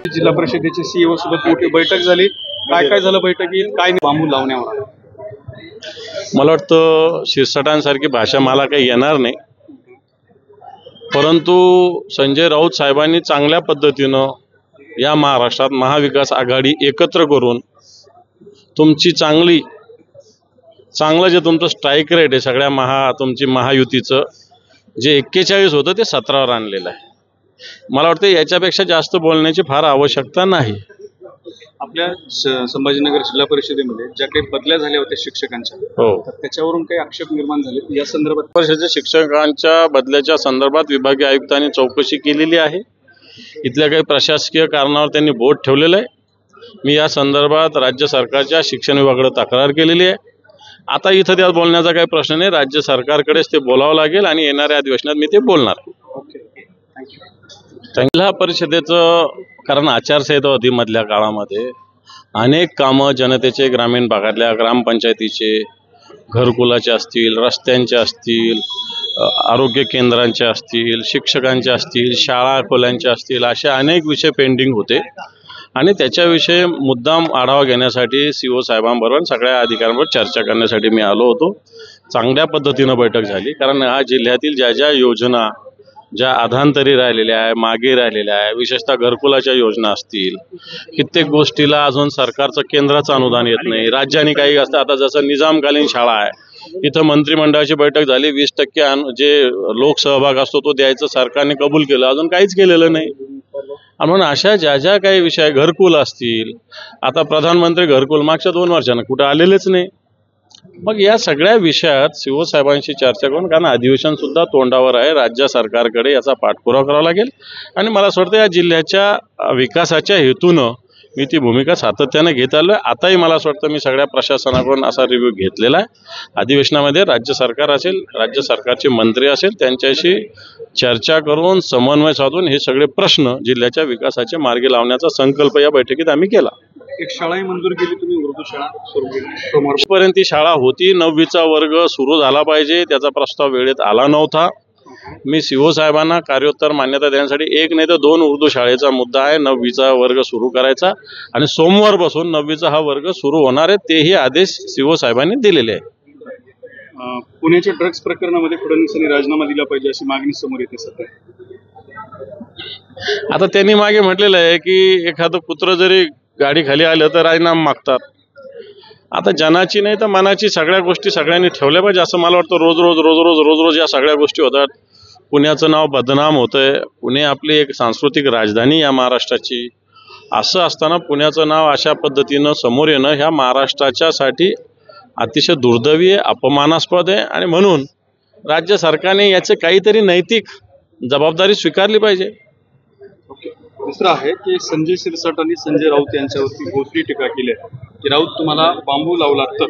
जिल्हा परिषदेचे सीईओ सोबत मोठी बैठक झाली। काय काय झालं बैठकीत, काय बांबू लावण्यावर? मला वाटतं शिरसाटांसारखी भाषा मला काही येणार नाही, परंतु संजय राऊत साहेबांनी चांगल्या पद्धतीनं या महाराष्ट्रात महाविकास आघाडी एकत्र करून तुमची चांगलं जे तुमचं स्ट्राईक रेट आहे सगळ्या तुमची महायुतीचं जे 41 होतं ते 17वर आणलेलं आहे। मला वाटतं याच्यापेक्षा जास्त बोलण्याची फार आवश्यकता नाही। आपल्या संभाजीनगर जिल्हा परिषदेमध्ये ज्या काही बदल्या झाल्या होत्या शिक्षकांच्या, तर त्याच्यावरून काही आक्षेप निर्माण झाले या संदर्भात? परिषदेच्या शिक्षकांच्या बदल्याच्या संदर्भात विभागीय आयुक्तांनी चौकशी केलेली आहे। इथल्या काही प्रशासकीय कारणावर त्यांनी बोट ठेवलेलं आहे। मी या संदर्भात राज्य सरकारच्या शिक्षण विभागाकडे तक्रार केलेली आहे। आता इथं त्यात बोलण्याचा काही प्रश्न नाही, राज्य सरकारकडेच ते बोलावं लागेल आणि येणाऱ्या अधिवेशनात मी ते बोलणार। जिल्हा परिषदेचं कारण आचारसंहिता होती मधल्या काळामध्ये, अनेक कामं जनतेचे ग्रामीण भागातल्या ग्रामपंचायतीचे, घरकुलाचे असतील, रस्त्यांचे असतील, आरोग्य केंद्रांचे असतील, शिक्षकांचे असतील, शाळा खोल्यांचे असतील, असे अनेक विषय पेंडिंग होते आणि त्याच्याविषयी मुद्दाम आढावा घेण्यासाठी सीओ साहेबांबरोबर सगळ्या अधिकाऱ्यांबरोबर चर्चा करण्यासाठी मी आलो होतो। चांगल्या पद्धतीनं बैठक झाली, कारण हा जिल्ह्यातील ज्या योजना ज्या अधांतरी राहिलेल्या आहे, मागे राहिलेल्या आहे, विशेषतः घरकुलाच्या योजना असतील, कित्येक गोष्टीला अजून सरकारचं केंद्राचं अनुदान येत नाही, राज्याने काही असतं। आता जसं निजामकालीन शाळा आहे, इथं मंत्रिमंडळाची बैठक झाली, 20% जे लोकसहभाग असतो तो द्यायचं सरकारने कबूल केलं, अजून काहीच केलेलं नाही। म्हणून अशा ज्या काही विषय, घरकुल असतील, आता प्रधानमंत्री घरकुल मागच्या 2 वर्षांना कुठं आलेलेच नाही। मग या सगळ्या विषयात सीओ साहेबांशी चर्चा करून, कारण अधिवेशन सुद्धा तोंडावर आहे, राज्य सरकारकडे याचा पाठपुरावा करावा लागेल आणि मला असं वाटतं या जिल्ह्याच्या विकासाच्या हेतूनं मी ती भूमिका सातत्याने घेत आलो आहे। आताही मला असं वाटतं मी सगळ्या प्रशासनाकडून असा रिव्ह्यू घेतलेला आहे। अधिवेशनामध्ये राज्य सरकार असेल, राज्य सरकारचे मंत्री असेल, त्यांच्याशी चर्चा करून समन्वय साधून हे सगळे प्रश्न जिल्ह्याच्या विकासाचे मार्गी लावण्याचा संकल्प या बैठकीत आम्ही केला। एक शाळाही मंजूर केली तुम्ही, उर्दू शाळा सुरू केली। पर्यंत ती शाळा होती, 9वीचा वर्ग सुरू झाला पाहिजे, त्याचा प्रस्ताव वेळेत आला नव्हता। मी सीओ साहेबांना कार्योत्तर मान्यता देण्यासाठी 1 नाही तर 2 उर्दू शाळेचा मुद्दा आहे, 9वीचा वर्ग सुरू करायचा आणि सोमवारपासून 9वीचा हा वर्ग सुरू होणार आहे, तेही आदेश सीओ साहेबांनी दिलेले आहे। पुण्याच्या ड्रग्ज प्रकरणामध्ये फडणवीसांनी राजीनामा दिला पाहिजे अशी मागणी समोर येते सध्या। आता त्यांनी मागे म्हटलेलं आहे की एखादं कुत्र जरी गाडी खाली आलं तर राजीनामा मागतात। आता जनाची नाही तर मनाची सगळ्या गोष्टी सगळ्यांनी ठेवल्या पाहिजे असं मला वाटतं। रोज या सगळ्या गोष्टी होतात, पुण्याचं नाव बदनाम होतंय। पुणे आपली एक सांस्कृतिक राजधानी या महाराष्ट्राची, असं असताना पुण्याचं नाव अशा पद्धतीनं समोर येणं ह्या महाराष्ट्राच्यासाठी अतिशय दुर्दैवी आहे, अपमानास्पद आहे आणि म्हणून राज्य सरकारने याचे काहीतरी नैतिक जबाबदारी स्वीकारली पाहिजे। दुसरं आहे की संजय शिरसाट आणि संजय राऊत यांच्यावरती बोचरी टीका केली आहे की राऊत तुम्हाला बांबू लावला तर